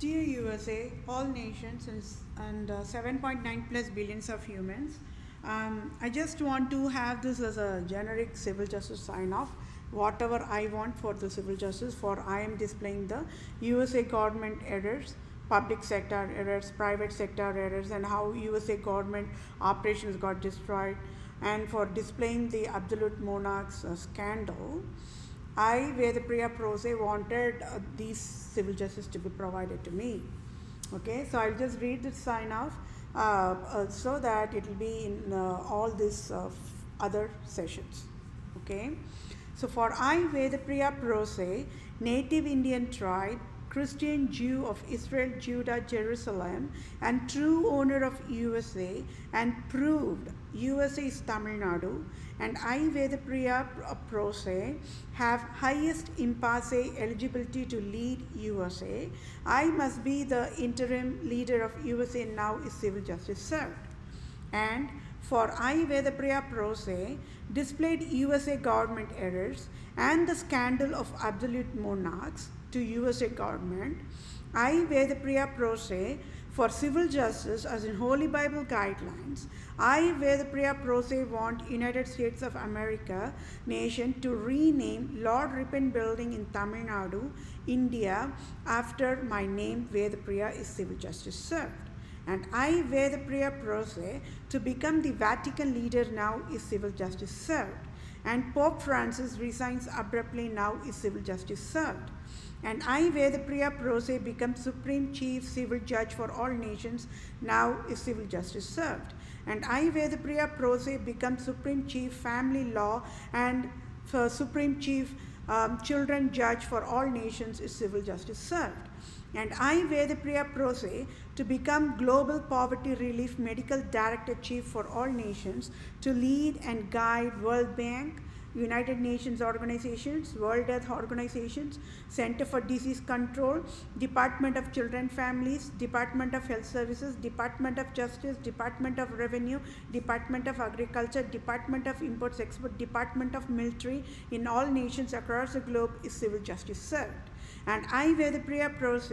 Dear USA, all nations and 7.9 plus billions of humans, I just want to have this as a generic civil justice sign off. Whatever I want for the civil justice, for I am displaying the USA government errors, public sector errors, private sector errors, and how USA government operations got destroyed, and for displaying the absolute monarchs scandal. I, Vedapriya Prose, wanted these civil justice to be provided to me. Okay, so I'll just read the sign off so that it will be in all these other sessions. Okay, so for I, Vedapriya Prose, native Indian tribe, Christian Jew of Israel, Judah, Jerusalem, and true owner of USA, and proved USA is Tamil Nadu, and I, Vedapriya Prose, have highest impasse eligibility to lead USA. I must be the interim leader of USA now is civil justice served. And for I, Vedapriya Prose, displayed USA government errors and the scandal of absolute monarchs to USA government. I, Vedapriya Prose, for civil justice as in Holy Bible guidelines. I, Vedapriya Prose, want United States of America nation to rename Lord Ripon Building in Tamil Nadu, India, after my name Vedapriya is civil justice served. And I, Vedapriya Prose, to become the Vatican leader now is civil justice served. And Pope Francis resigns abruptly now is civil justice served. And I, Vedapriya Prose, become Supreme Chief Civil Judge for all nations, now is civil justice served. And I, Vedapriya Prose, become Supreme Chief Family Law and Supreme Chief Children Judge for all nations is civil justice served. And I, Vedapriya Prose, to become Global Poverty Relief Medical Director Chief for all nations, to lead and guide World Bank, United Nations organizations, World Health Organizations, Center for Disease Control, Department of Children Families, Department of Health Services, Department of Justice, Department of Revenue, Department of Agriculture, Department of Imports Export, Department of Military in all nations across the globe is civil justice served. And I, Vedapriya Prose,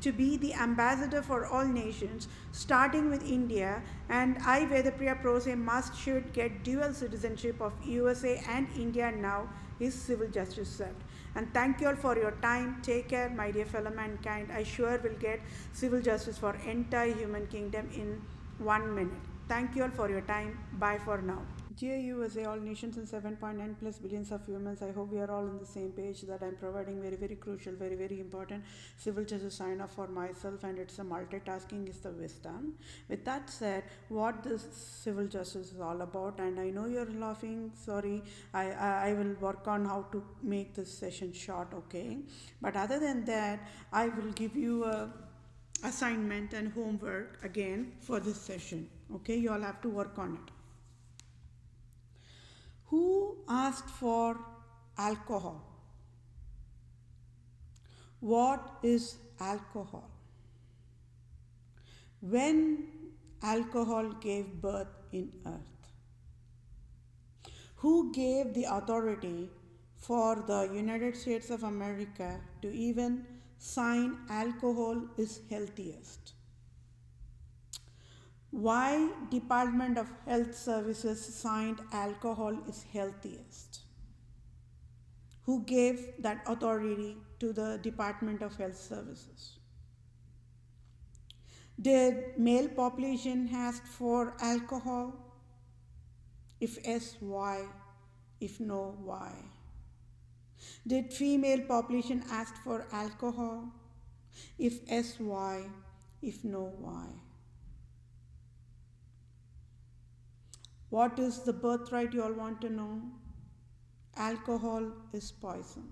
to be the ambassador for all nations, starting with India, and I, Vedapriya Prose, should get dual citizenship of USA and India now is civil justice served. And thank you all for your time. Take care, my dear fellow mankind. I sure will get civil justice for entire human kingdom in 1 minute. Thank you all for your time. Bye for now. Dear USA, all nations and 7.9 plus billions of humans, I hope we are all on the same page that I'm providing very, very crucial, very, very important civil justice sign off for myself, and it's a multitasking is the wisdom. With that said, what this civil justice is all about, and I know you're laughing, sorry, I will work on how to make this session short, okay? But other than that, I will give you a assignment and homework again for this session, okay? You all have to work on it. Who asked for alcohol? What is alcohol? When alcohol gave birth in earth? Who gave the authority for the United States of America to even sign alcohol is healthiest? Why Department of Health Services signed alcohol is healthiest? Who gave that authority to the Department of Health Services? Did male population ask for alcohol? If yes, why? If no, why? Did female population ask for alcohol? If yes, why? If no, why? What is the birthright you all want to know? Alcohol is poison.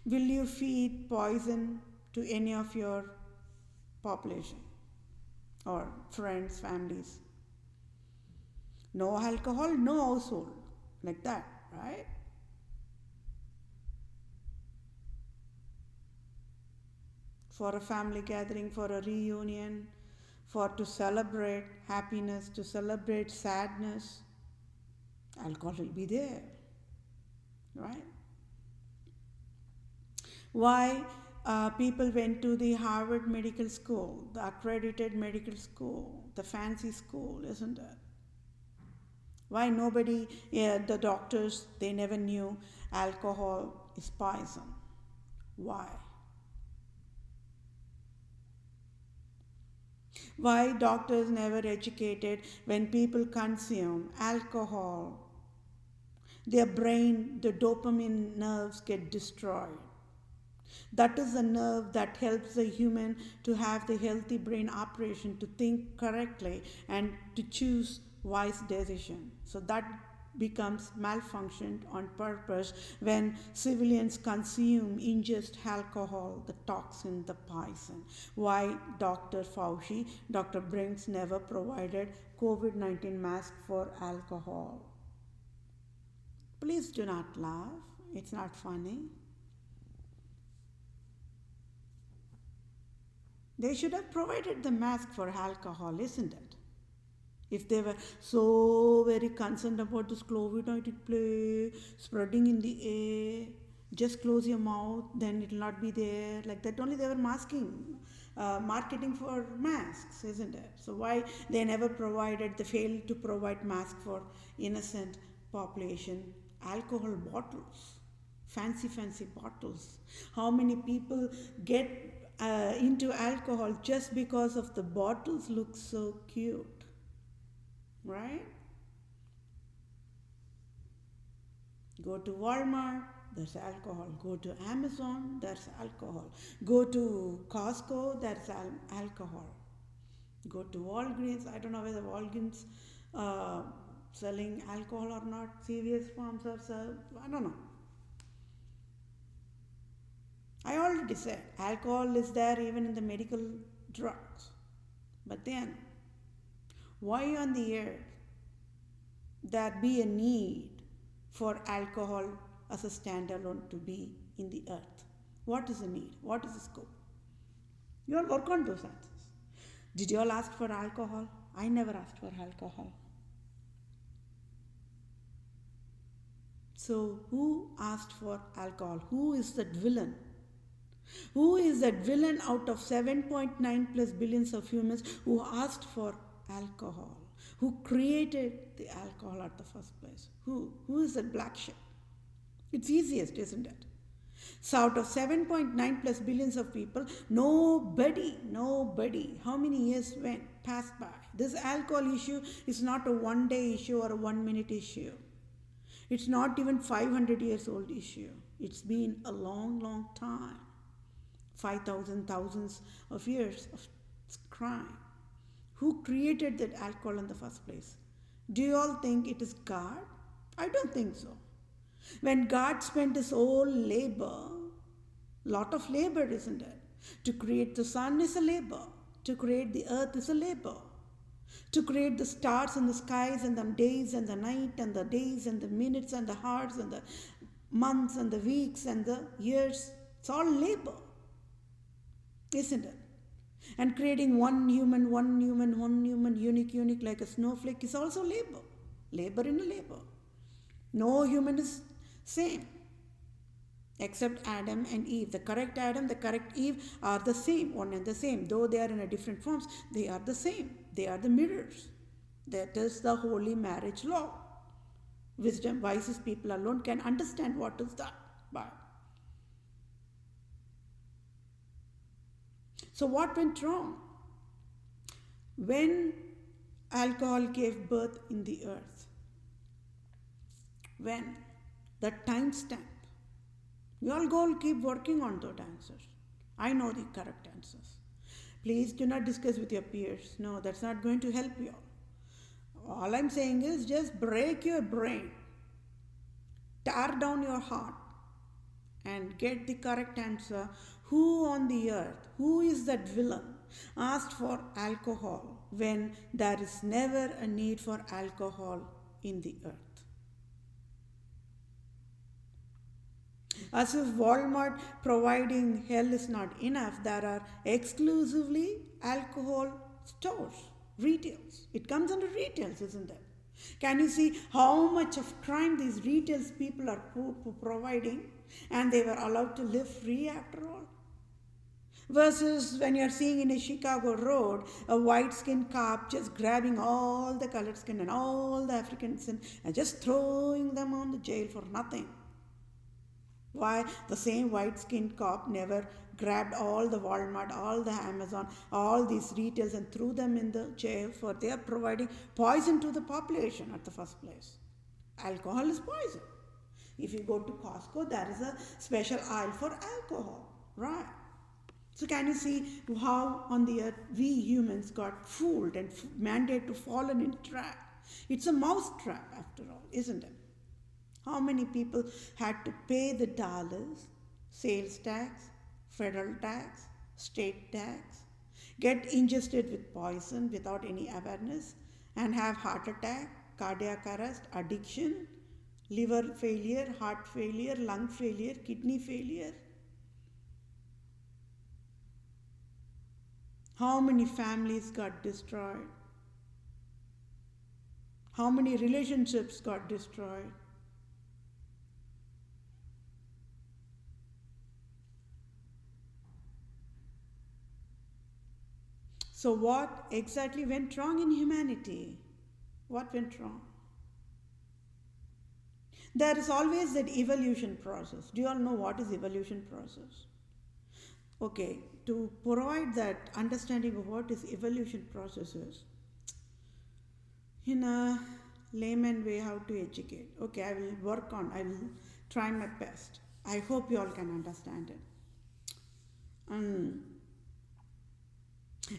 Will you feed poison to any of your population or friends, families? No alcohol, no household. Like that, right? For a family gathering, for a reunion, for to celebrate happiness, to celebrate sadness, alcohol will be there, right? Why people went to the Harvard Medical School, the accredited medical school, the fancy school, isn't it? Why nobody, yeah, the doctors, they never knew alcohol is poison. Why? Why doctors never educated when people consume alcohol, their brain, the dopamine nerves get destroyed. That is the nerve that helps the human to have the healthy brain operation, to think correctly and to choose wise decision. So that becomes malfunctioned on purpose when civilians consume, ingest alcohol, the toxin, the poison. Why Dr. Fauci, Dr. Brinks never provided COVID-19 mask for alcohol? Please do not laugh. It's not funny. They should have provided the mask for alcohol, isn't it? If they were so very concerned about this COVID-19 plague spreading in the air, just close your mouth, then it will not be there. Like that only they were marketing for masks, isn't it? So why they never provided, they failed to provide mask for innocent population? Alcohol bottles, fancy bottles. How many people get into alcohol just because of the bottles look so cute, right? Go to Walmart, there's alcohol. Go to Amazon, there's alcohol. Go to Costco, there's alcohol. Go to Walgreens, I don't know whether Walgreens selling alcohol or not. CVS farms are served, I don't know. I already said alcohol is there even in the medical drugs. But then, why on the earth there be a need for alcohol as a standalone to be in the earth? What is the need? What is the scope? You all work on those answers. Did you all ask for alcohol? I never asked for alcohol. So, who asked for alcohol? Who is that villain? Who is that villain out of 7.9 plus billions of humans who asked for alcohol? Who created the alcohol at the first place? Who? Who is that black sheep? It's easiest, isn't it? So out of 7.9 plus billions of people, nobody, how many years passed by? This alcohol issue is not a one-day issue or a 1 minute issue. It's not even 500 years old issue. It's been a long time. 5,000, thousands of years of crime. Who created that alcohol in the first place? Do you all think it is God? I don't think so. When God spent his whole labor, lot of labor, isn't it? To create the sun is a labor. To create the earth is a labor. To create the stars and the skies and the days and the night and the days and the minutes and the hours and the months and the weeks and the years, it's all labor, isn't it? And creating one human, unique like a snowflake is also labor. Labor in a labor. No human is same. Except Adam and Eve. The correct Adam, the correct Eve are the same, one and the same. Though they are in a different forms, they are the same. They are the mirrors. That is the holy marriage law. Wisdom, wisest people alone can understand what is that. But so what went wrong? When alcohol gave birth in the earth, when the timestamp, you all go keep working on those answers. I know the correct answers. Please do not discuss with your peers. No, that's not going to help you all. All I'm saying is just break your brain, tear down your heart, and get the correct answer. Who on the earth, who is that villain, asked for alcohol when there is never a need for alcohol in the earth? As if Walmart providing hell is not enough, there are exclusively alcohol stores, retails. It comes under retails, isn't it? Can you see how much of crime these retails people are providing? and they were allowed to live free after all. Versus when you're seeing in a Chicago road, a white skinned cop just grabbing all the colored skin and all the Africans and just throwing them on the jail for nothing. Why the same white skinned cop never grabbed all the Walmart, all the Amazon, all these retails and threw them in the jail for they are providing poison to the population at the first place. Alcohol is poison. If you go to Costco, there is a special aisle for alcohol, right? So can you see how on the earth we humans got fooled and mandated to fall in a trap? It's a mouse trap after all, isn't it? How many people had to pay the dollars, sales tax, federal tax, state tax, get ingested with poison without any awareness, and have heart attack, cardiac arrest, addiction, liver failure, heart failure, lung failure, kidney failure? How many families got destroyed? How many relationships got destroyed? So, what exactly went wrong in humanity? What went wrong? There is always that evolution process. Do you all know what is evolution process? Okay, to provide that understanding of what is evolution process is, in a layman way, how to educate. Okay, I will try my best. I hope you all can understand it.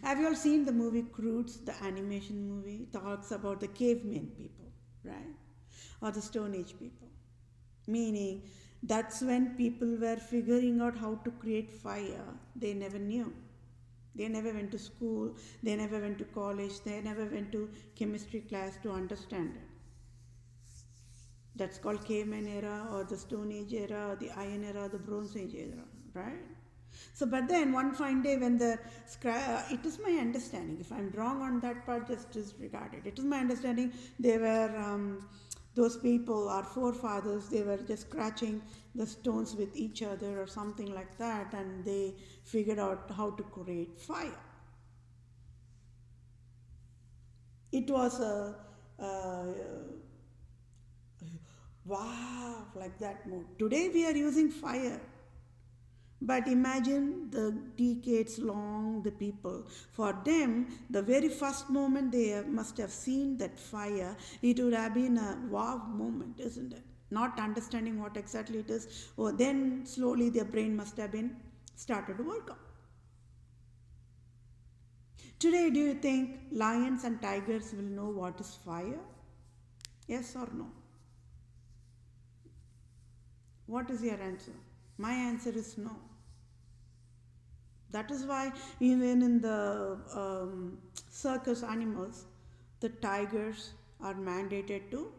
Have you all seen the movie Croods, the animation movie? It talks about the caveman people, right? Or the Stone Age people. Meaning, that's when people were figuring out how to create fire. They never knew. They never went to school, they never went to college, they never went to chemistry class to understand it. That's called caveman era or the Stone Age era or the Iron era or the Bronze Age era, right? So, but then one fine day when it is my understanding, if I'm wrong on that part, just disregard it. It is my understanding they were, those people, our forefathers, they were just scratching the stones with each other or something like that, and they figured out how to create fire. It was a wow, like that mode. Today we are using fire. But imagine the decades long, the people. For them, the very first moment they must have seen that fire, it would have been a wow moment, isn't it? Not understanding what exactly it is. Or then slowly their brain must have been started to work on. Today, do you think lions and tigers will know what is fire? Yes or no? What is your answer? My answer is no. That is why even in the circus animals, the tigers are mandated to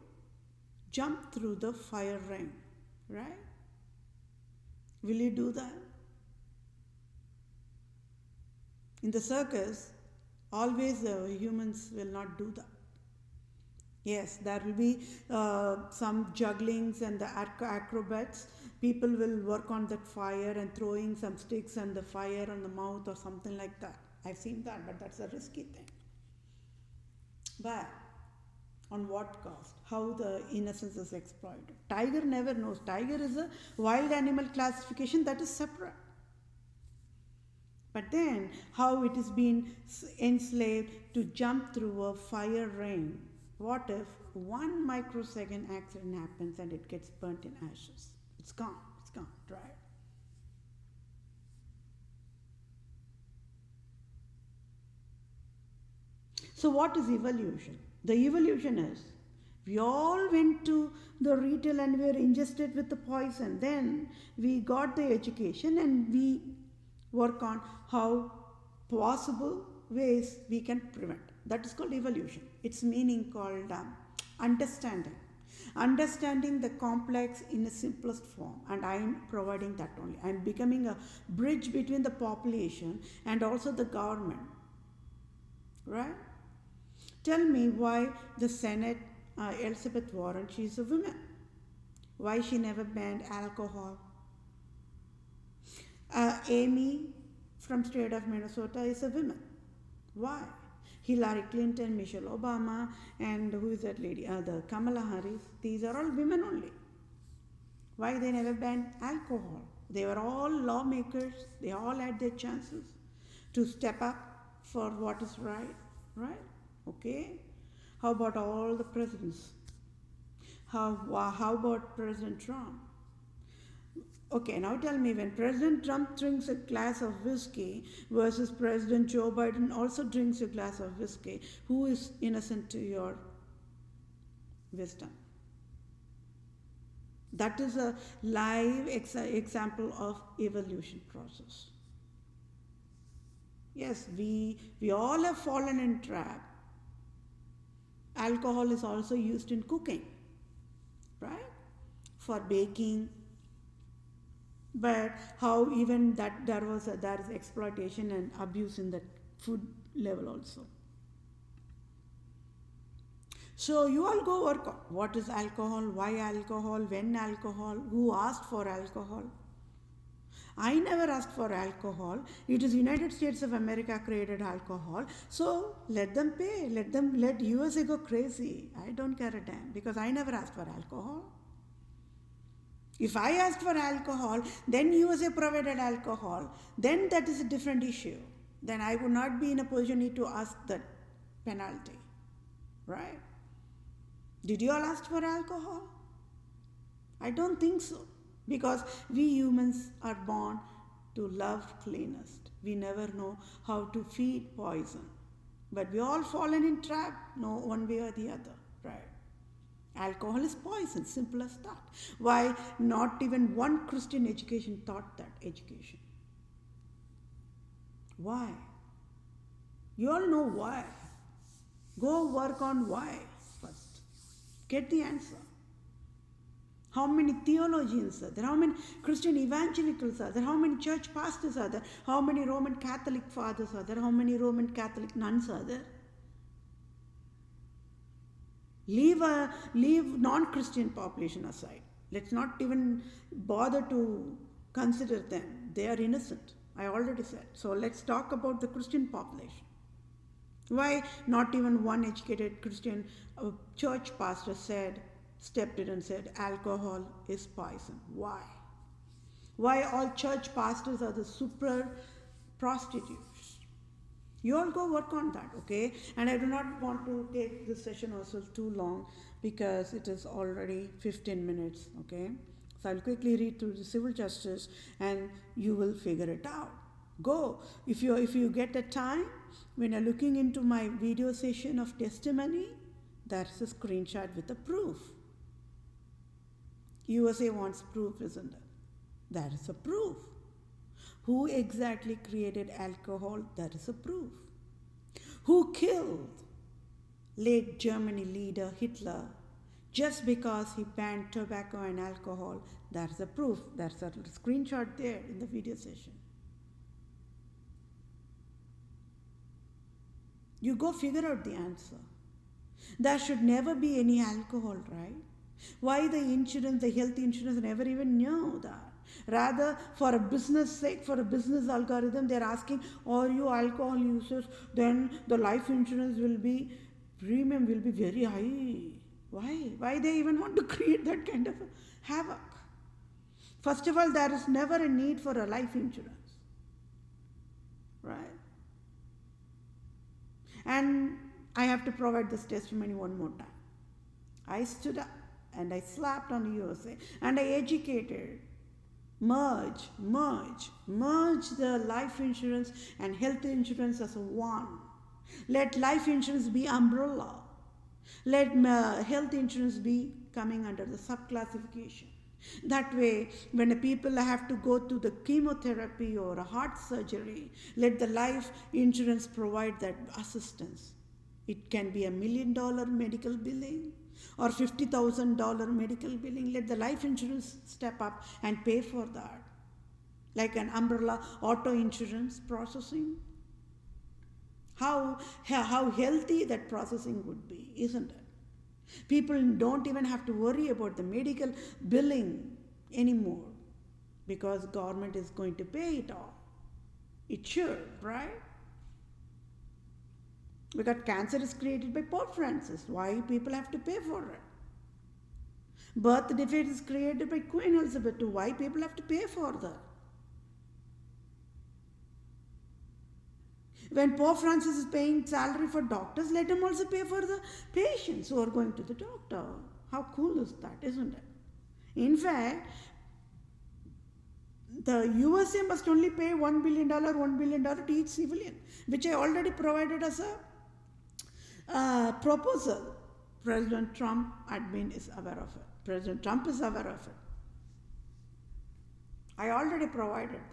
jump through the fire ring, right? Will you do that? In the circus, always the humans will not do that. Yes, there will be some jugglings and the acrobats. People will work on that fire and throwing some sticks and the fire on the mouth or something like that. I've seen that, but that's a risky thing. But on what cost? How the innocence is exploited. Tiger never knows. Tiger is a wild animal classification that is separate. But then, how it is being enslaved to jump through a fire ring. What if 1 microsecond accident happens and it gets burnt in ashes? It's gone, right? So, what is evolution? The evolution is we all went to the retail and we were ingested with the poison. Then we got the education and we work on how possible ways we can prevent. That is called evolution. Its meaning called understanding. Understanding the complex in the simplest form, and I am providing that only. I am becoming a bridge between the population and also the government. Right? Tell me why the Senate, Elizabeth Warren, she is a woman. Why she never banned alcohol? Amy from state of Minnesota is a woman. Why? Hillary Clinton, Michelle Obama, and who is that lady? The Kamala Harris. These are all women only. Why they never banned alcohol? They were all lawmakers. They all had their chances to step up for what is right. Right? Okay. How about all the presidents? How about President Trump? Okay, now tell me, when President Trump drinks a glass of whiskey versus President Joe Biden also drinks a glass of whiskey, who is innocent to your wisdom? That is a live example of evolution process. Yes, we all have fallen in trap. Alcohol is also used in cooking, right? For baking. But how even that there is exploitation and abuse in that food level also. So you all go work on what is alcohol, why alcohol, when alcohol, who asked for alcohol. I never asked for alcohol. It is United States of America created alcohol. So let them pay. Let USA go crazy. I don't care a damn because I never asked for alcohol. If I asked for alcohol, then USA provided alcohol, then that is a different issue. Then I would not be in a position to ask that penalty. Right? Did you all ask for alcohol? I don't think so. Because we humans are born to love cleanest. We never know how to feed poison. But we all fallen in trap, no one way or the other. Right? Alcohol is poison, simple as that. Why not even one Christian education taught that education? Why? You all know why. Go work on why first. Get the answer. How many theologians are there? How many Christian evangelicals are there? How many church pastors are there? How many Roman Catholic fathers are there? How many Roman Catholic nuns are there? Leave non-Christian population aside. Let's not even bother to consider them. They are innocent. I already said. So let's talk about the Christian population. Why not even one educated Christian church pastor stepped in and said alcohol is poison? Why? Why all church pastors are the super prostitutes? You all go work on that, okay? And I do not want to take this session also too long because it is already 15 minutes, okay? So I'll quickly read through the civil justice and you will figure it out. Go. If you get a time, when you're looking into my video session of testimony, that's a screenshot with the proof. USA wants proof, isn't it? That is a proof. Who exactly created alcohol? That is a proof. Who killed late Germany leader Hitler just because he banned tobacco and alcohol? That is a proof. That's a screenshot there in the video session. You go figure out the answer. There should never be any alcohol, right? Why the insurance, the health insurance never even knew that? Rather, for a business sake, for a business algorithm, they're asking, are you alcohol users? Then the life insurance premium will be very high. Why? Why they even want to create that kind of havoc? First of all, there is never a need for a life insurance. Right? And I have to provide this testimony one more time. I stood up and I slapped on the USA and I educated. Merge the life insurance and health insurance as one. Let life insurance be umbrella. Let health insurance be coming under the subclassification. That way, when the people have to go to the chemotherapy or a heart surgery, let the life insurance provide that assistance. It can be $1 million medical billing or $50,000 medical billing. Let the life insurance step up and pay for that. Like an umbrella auto insurance processing. How healthy that processing would be, isn't it? People don't even have to worry about the medical billing anymore. because government is going to pay it all. It should, right? Because cancer is created by Pope Francis. Why people have to pay for it? Birth defect is created by Queen Elizabeth II. Why people have to pay for that? When Pope Francis is paying salary for doctors, let him also pay for the patients who are going to the doctor. How cool is that, isn't it? In fact, the USA must only pay $1 billion to each civilian, which I already provided as a proposal. President Trump admin is aware of it. President Trump is aware of it. I already provided that.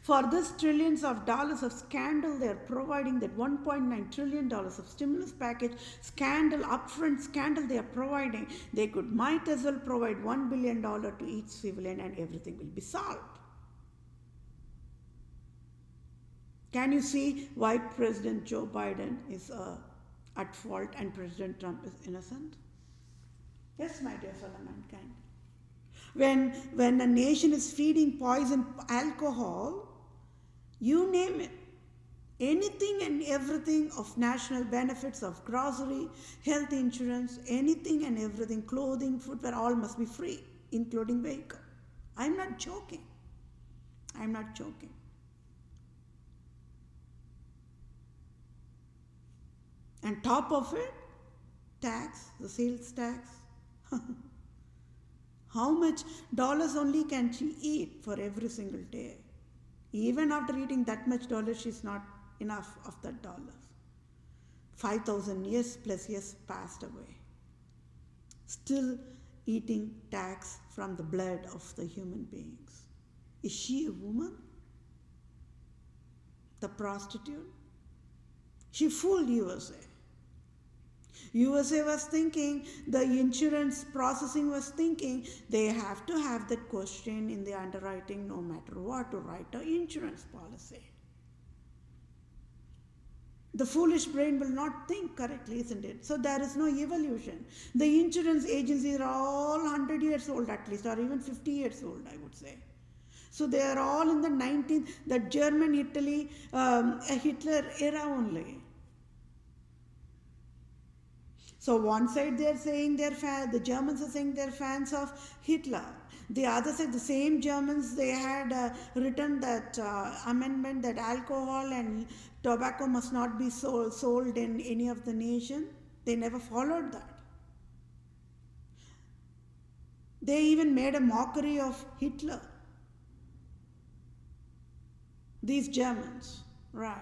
For this trillions of dollars of scandal, they are providing that $1.9 trillion of stimulus package scandal, upfront scandal they are providing. They might as well provide $1 billion to each civilian and everything will be solved. Can you see why President Joe Biden is at fault and President Trump is innocent? Yes, my dear fellow mankind. When a nation is feeding poison, alcohol, you name it, anything and everything of national benefits, of grocery, health insurance, anything and everything, clothing, footwear, all must be free, including vehicle. I'm not joking. I'm not joking. And top of it, tax, the sales tax. How much dollars only can she eat for every single day? Even after eating that much dollars, she's not enough of that dollars. 5,000 years plus years passed away. Still eating tax from the blood of the human beings. Is she a woman? The prostitute? She fooled USA. USA was thinking, the insurance processing was thinking, they have to have that question in the underwriting no matter what to write an insurance policy. The foolish brain will not think correctly, isn't it? So there is no evolution. The insurance agencies are all 100 years old at least, or even 50 years old, I would say. So they are all in the 19th, the German, Italy, Hitler era only. So one side they are saying the Germans are saying they're fans of Hitler. The other side, the same Germans, they had written that amendment that alcohol and tobacco must not be sold in any of the nation. They never followed that. They even made a mockery of Hitler. These Germans, right.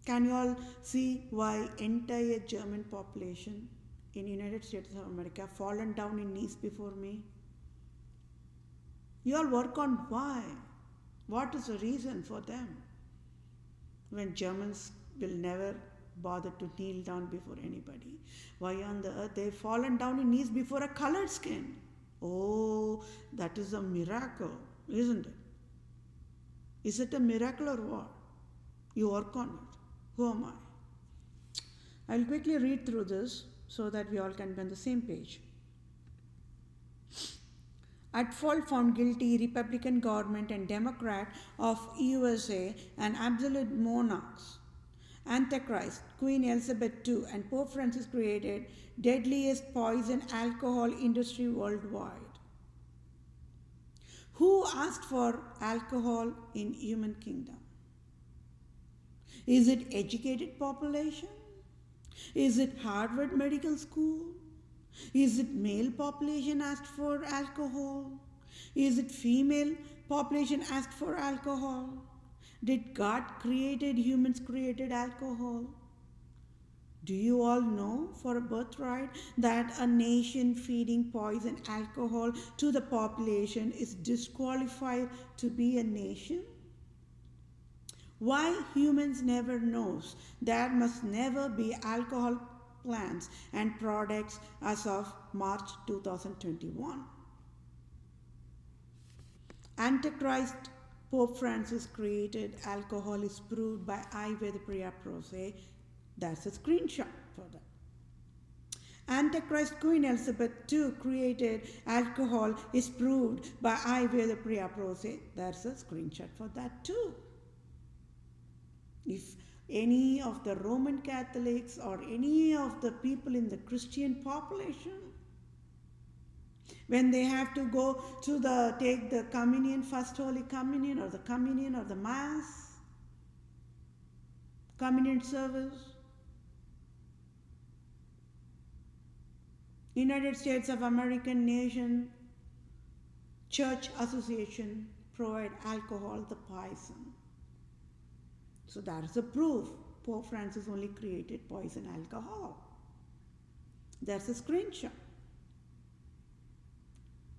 Can you all see why entire German population in United States of America fallen down in knees before me? You all work on why. What is the reason for them? When Germans will never bother to kneel down before anybody. Why on the earth they've fallen down in knees before a colored skin? Oh, that is a miracle, isn't it? Is it a miracle or what? You work on it. Who am I? I'll quickly read through this so that we all can be on the same page. At fault found guilty Republican government and Democrat of USA and absolute monarchs. Antichrist, Queen Elizabeth II and Pope Francis created deadliest poison alcohol industry worldwide. Who asked for alcohol in human kingdom? Is it educated population? Is it Harvard Medical School? Is it male population asked for alcohol? Is it female population asked for alcohol? Did God created humans created alcohol? Do you all know for a birthright that a nation feeding poison alcohol to the population is disqualified to be a nation? Why humans never knows there must never be alcohol plants and products as of March 2021. Antichrist Pope Francis created alcohol is proved by I Vedapriya Prose. That's a screenshot for that. Antichrist Queen Elizabeth II created alcohol is proved by I Wear the Priya Prose. There's a screenshot for that too. If any of the Roman Catholics or any of the people in the Christian population, when they have to go to take the communion, first Holy Communion or the Mass, communion service, United States of American Nation Church Association provide alcohol, the poison. So that is a proof. Pope Francis only created poison alcohol. There's a screenshot.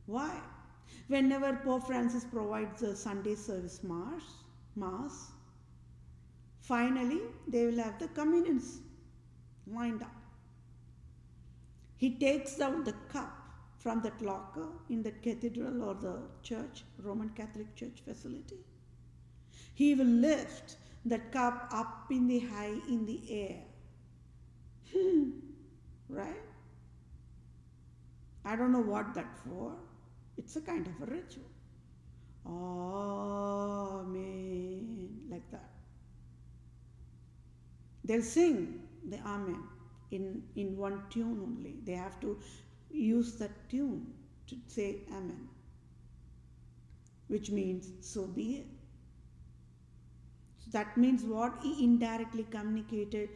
Why? Whenever Pope Francis provides a Sunday service mass, finally they will have the communions lined up. He takes out the cup from that locker in the cathedral or the church, Roman Catholic Church facility. He will lift that cup up in the high in the air. Right? I don't know what that for. It's a kind of a ritual. Amen. Like that. They'll sing the Amen in one tune only. They have to use that tune to say Amen, which means so be it. So that means what? He indirectly communicated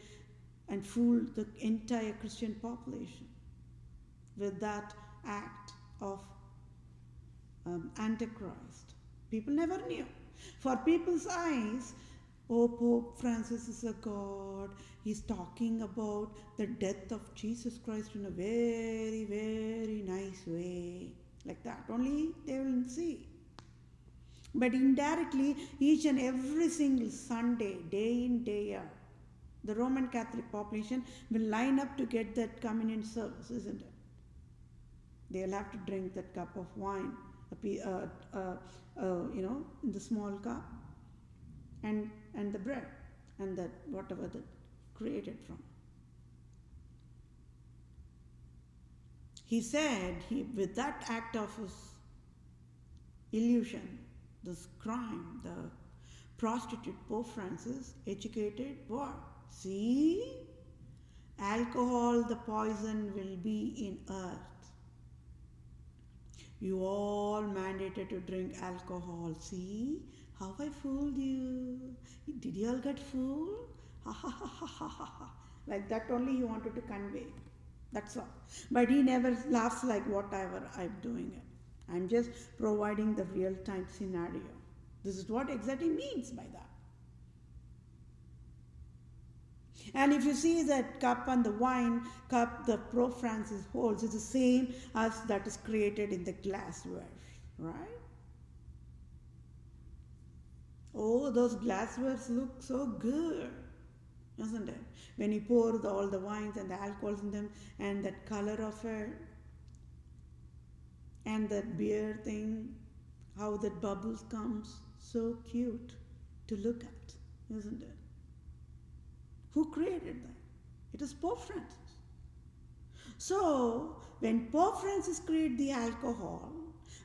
and fooled the entire Christian population with that act of Antichrist. People never knew. For people's eyes, oh, Pope Francis is a God. He's talking about the death of Jesus Christ in a very, very nice way. Like that. Only they will see. But indirectly, each and every single Sunday, day in, day out, the Roman Catholic population will line up to get that communion service, isn't it? They'll have to drink that cup of wine, in the small cup, and the bread, and that whatever that created from. He said with that act of his illusion, this crime, the prostitute Pope Francis educated what? See, alcohol, the poison will be in earth. You all mandated to drink alcohol. See how I fooled you. Did you all get fooled? Ha ha ha ha ha ha. Like that only he wanted to convey. That's all. But he never laughs like whatever I'm doing it. I'm just providing the real-time scenario. This is what exactly means by that. And if you see that cup and the wine cup the Pope Francis holds, it's the same as that is created in the glassware, right? Oh, those glasswares look so good, isn't it? When you pour all the wines and the alcohols in them and that color of it and that beer thing, how that bubbles comes, so cute to look at, isn't it? Who created that? It is Pope Francis. So, when Pope Francis created the alcohol,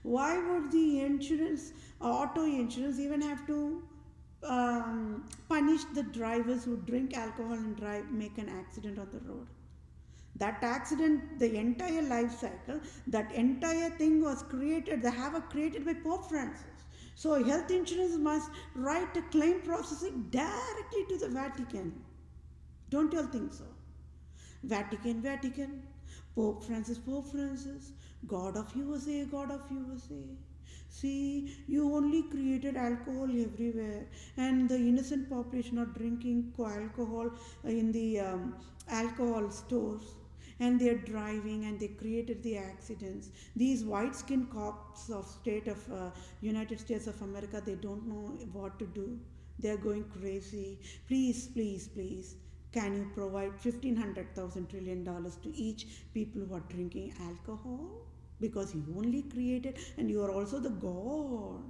why would the insurance, auto insurance, even have to punish the drivers who drink alcohol and make an accident on the road? That accident, the entire life cycle, that entire thing was created, the havoc created by Pope Francis. So, health insurance must write a claim processing directly to the Vatican. Don't you all think so? Vatican, Pope Francis, God of USA. See, you only created alcohol everywhere, and the innocent population are drinking alcohol in the alcohol stores, and they're driving, and they created the accidents. These white-skinned cops of state of United States of America, they don't know what to do. They're going crazy. Please. Can you provide $1,500 trillion to each people who are drinking alcohol? Because you only created, and you are also the God.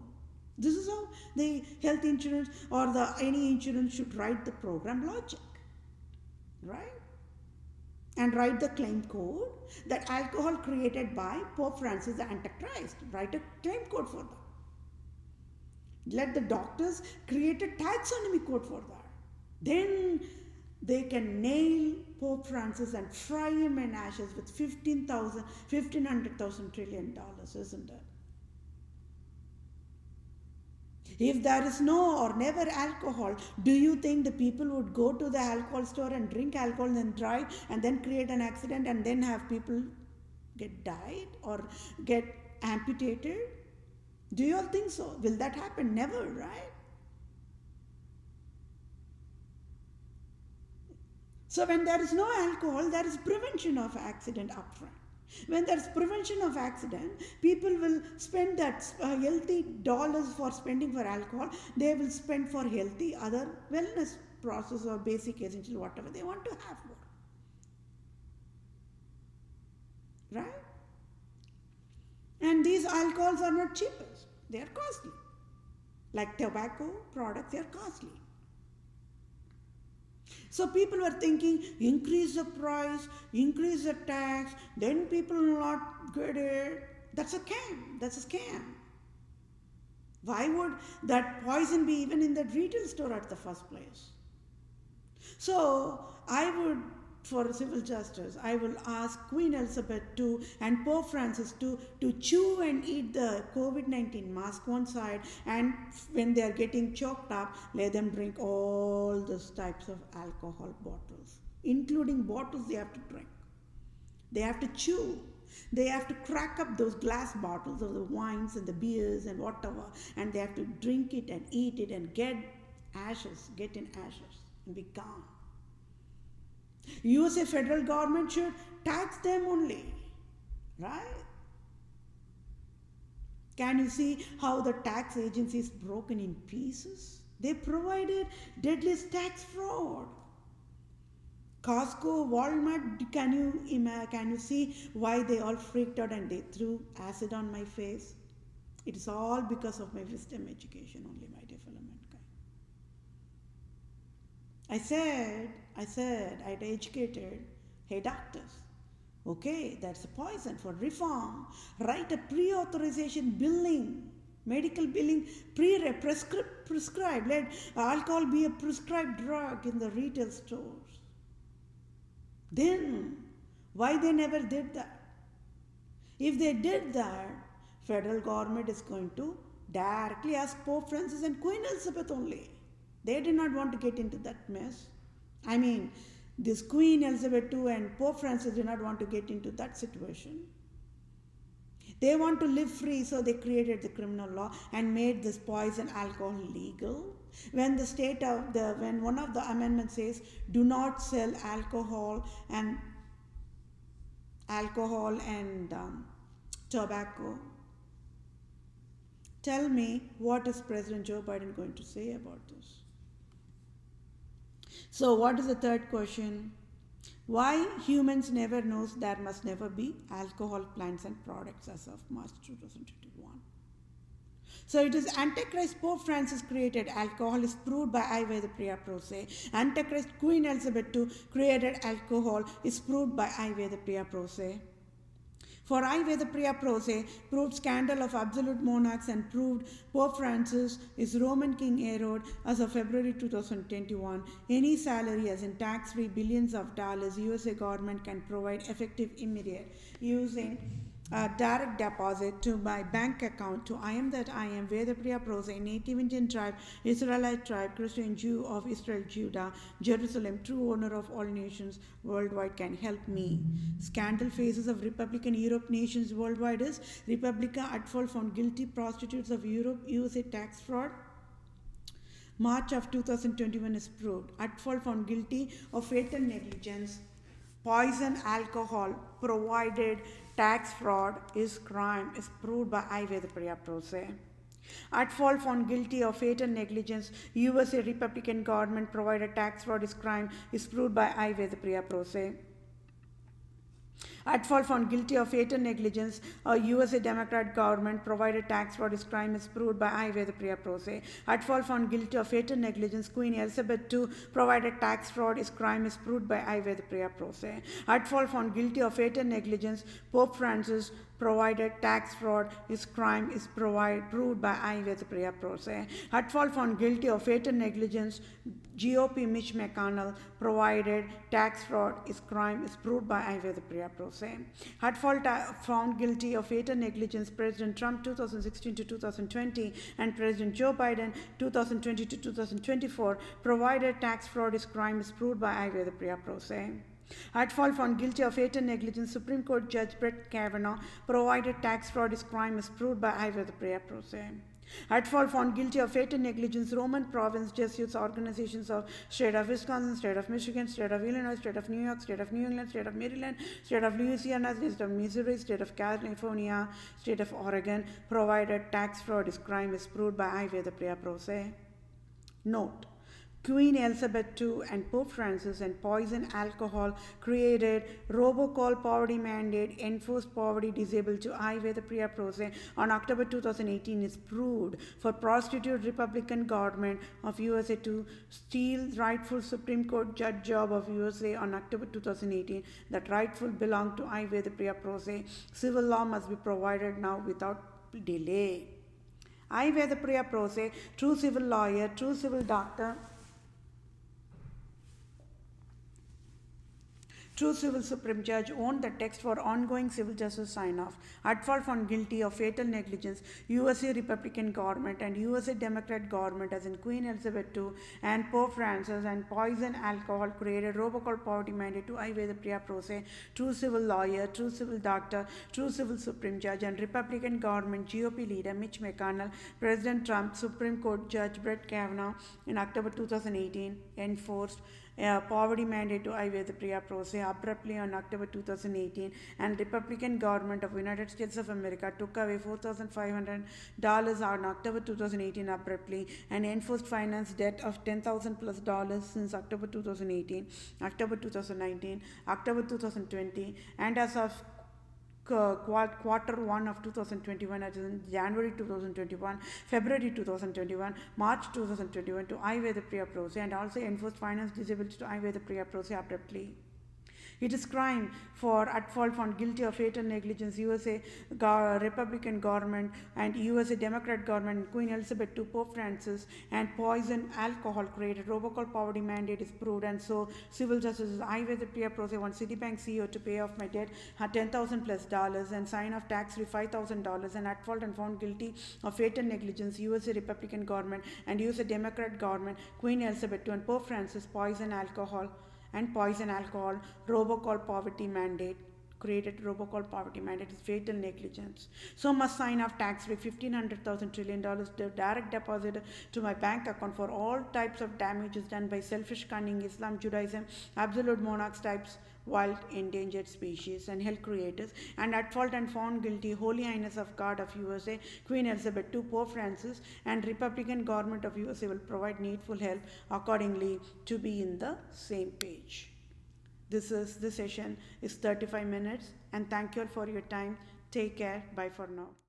This is how the health insurance or any insurance should write the program logic, right? and write the claim code that alcohol created by Pope Francis the Antichrist. Write a claim code for that. Let the doctors create a taxonomy code for that. Then they can nail Pope Francis and fry him in ashes with 1,500,000 trillion dollars, isn't it? If there is no or never alcohol, do you think the people would go to the alcohol store and drink alcohol and then drive and then create an accident and then have people get died or get amputated? Do you all think so? Will that happen? Never, right? So when there is no alcohol, there is prevention of accident upfront. When there is prevention of accident, people will spend that healthy dollars for spending for alcohol. They will spend for healthy other wellness process or basic essential whatever they want to have more. Right? And these alcohols are not cheapest. They are costly. Like tobacco products, they are costly. So people were thinking, increase the price, increase the tax, then people will not get it. That's a scam. That's a scam. Why would that poison be even in the retail store at the first place? So I would, for civil justice, I will ask Queen Elizabeth II and Pope Francis to chew and eat the COVID-19 mask one side, and when they are getting choked up, let them drink all those types of alcohol bottles, including bottles they have to drink. They have to chew. They have to crack up those glass bottles of the wines and the beers and whatever, and they have to drink it and eat it and get in ashes and be gone. USA federal government should tax them only, right? Can you see how the tax agency is broken in pieces? They provided deadly tax fraud. Costco, Walmart, can you see why they all freaked out and they threw acid on my face? It is all because of my wisdom education only, my dear fellow mankind. I said, I'd educated, hey doctors, okay, that's a poison for reform. Write a pre-authorization billing, medical billing, prescribed. Let alcohol be a prescribed drug in the retail stores. Then, why they never did that? If they did that, federal government is going to directly ask Pope Francis and Queen Elizabeth only. They did not want to get into that mess. I mean, this Queen Elizabeth II and Pope Francis did not want to get into that situation. They want to live free, so they created the criminal law and made this poison alcohol legal. When when one of the amendments says, do not sell alcohol and tobacco. Tell me, what is President Joe Biden going to say about this? So what is the third question? Why humans never knows there must never be alcohol plants and products as of March 2021. So it is Antichrist Pope Francis created alcohol is proved by I Vedapriya Pro Se. Antichrist Queen Elizabeth II created alcohol is proved by I Vedapriya Pro Se. For I Vedapriya Pro Se proved scandal of absolute monarchs and proved Pope Francis is Roman King Herod as of February 2021. Any salary as in tax-free billions of dollars USA government can provide effective immediate using a direct deposit to my bank account to I am that I am Vedapriya Pro Se, native Indian tribe, Israelite tribe, Christian Jew of Israel, Judah, Jerusalem, true owner of all nations worldwide can help me. Scandal phases of Republican Europe nations worldwide is Republica Atfall found guilty prostitutes of Europe, USA tax fraud. March of 2021 is proved. Atfall found guilty of fatal negligence. Poison alcohol provided tax fraud is crime is proved by I Vedapriya Pro Se. Atfall found guilty of fatal negligence. USA Republican government provided tax fraud is crime is proved by I Vedapriya Pro Se. At fault found guilty of fatal negligence, a USA Democrat government provided tax fraud is crime is proved by I the Priya Prose. At fault found guilty of fatal negligence, Queen Elizabeth II provided tax fraud is crime is proved by I the Priya Prose. At fault found guilty of fatal negligence, Pope Francis provided tax fraud is crime is proved by I the Priya Prose. At fault found guilty of fatal negligence, GOP Mitch McConnell provided tax fraud is crime is proved by I the Priya Prose. At fault found guilty of fatal negligence, President Trump 2016 to 2020 and President Joe Biden 2020 to 2024 provided tax fraud is crime is proved by I the Priya Prose. At fault found guilty of fatal negligence, Supreme Court Judge Brett Kavanaugh provided tax fraud is crime is proved by I the Priya Prose. At fault found guilty of fatal negligence, Roman Province Jesuits organizations of State of Wisconsin, State of Michigan, State of Illinois, State of New York, State of New England, State of Maryland, State of Louisiana, State of Missouri, State of California, State of Oregon provided tax fraud is crime is proved by I the Priya Prose. Note: Queen Elizabeth II and Pope Francis and poison alcohol created robocall poverty mandate enforced poverty disabled to I the Priya Prose on October 2018 is proved for prostitute Republican government of USA to steal rightful Supreme Court judge job of USA on October 2018 that rightful belonged to I the Priya Prose. Civil law must be provided now without delay. I the Priya Prose, true civil lawyer, true civil doctor, true civil Supreme Judge owned the text for ongoing civil justice sign-off. At fault found guilty of fatal negligence, USA Republican government and USA Democrat government as in Queen Elizabeth II and Pope Francis and poison alcohol created robocall poverty mandate to I the Priya Prose, true civil lawyer, true civil doctor, true civil Supreme Judge and Republican government GOP leader Mitch McConnell, President Trump, Supreme Court Judge Brett Kavanaugh in October 2018 enforced poverty mandate to I the Priya Prose abruptly on October 2018, and Republican government of United States of America took away $4,500 on October 2018 abruptly and enforced finance debt of $10,000 plus dollars since October 2018, October 2019, October 2020, and as of quarter 1 of 2021, as in January 2021, February 2021, March 2021 to I the Priya Prose, and also enforced finance disability to I the Priya Prose abruptly. It is crime for at fault found guilty of fatal negligence, USA Republican government and USA Democrat government and Queen Elizabeth II, Pope Francis and poison alcohol created robocall poverty mandate is proved, and so civil justice is I the Priya Prose want Citibank CEO to pay off my debt $10,000 plus dollars and sign off tax free $5,000, and at fault and found guilty of fatal negligence, USA Republican government and USA Democrat government, Queen Elizabeth II and Pope Francis poison alcohol, robocall poverty mandate created robocall poverty mandate is fatal negligence. So must sign off tax free $1,500 trillion direct deposit to my bank account for all types of damages done by selfish cunning Islam, Judaism, absolute monarchs types, wild endangered species and health creators, and at fault and found guilty Holy Highness of God of USA, Queen Elizabeth II, Pope Francis and Republican government of USA will provide needful help accordingly to be in the same page. This session is 35 minutes, and thank you all for your time. Take care. Bye for now.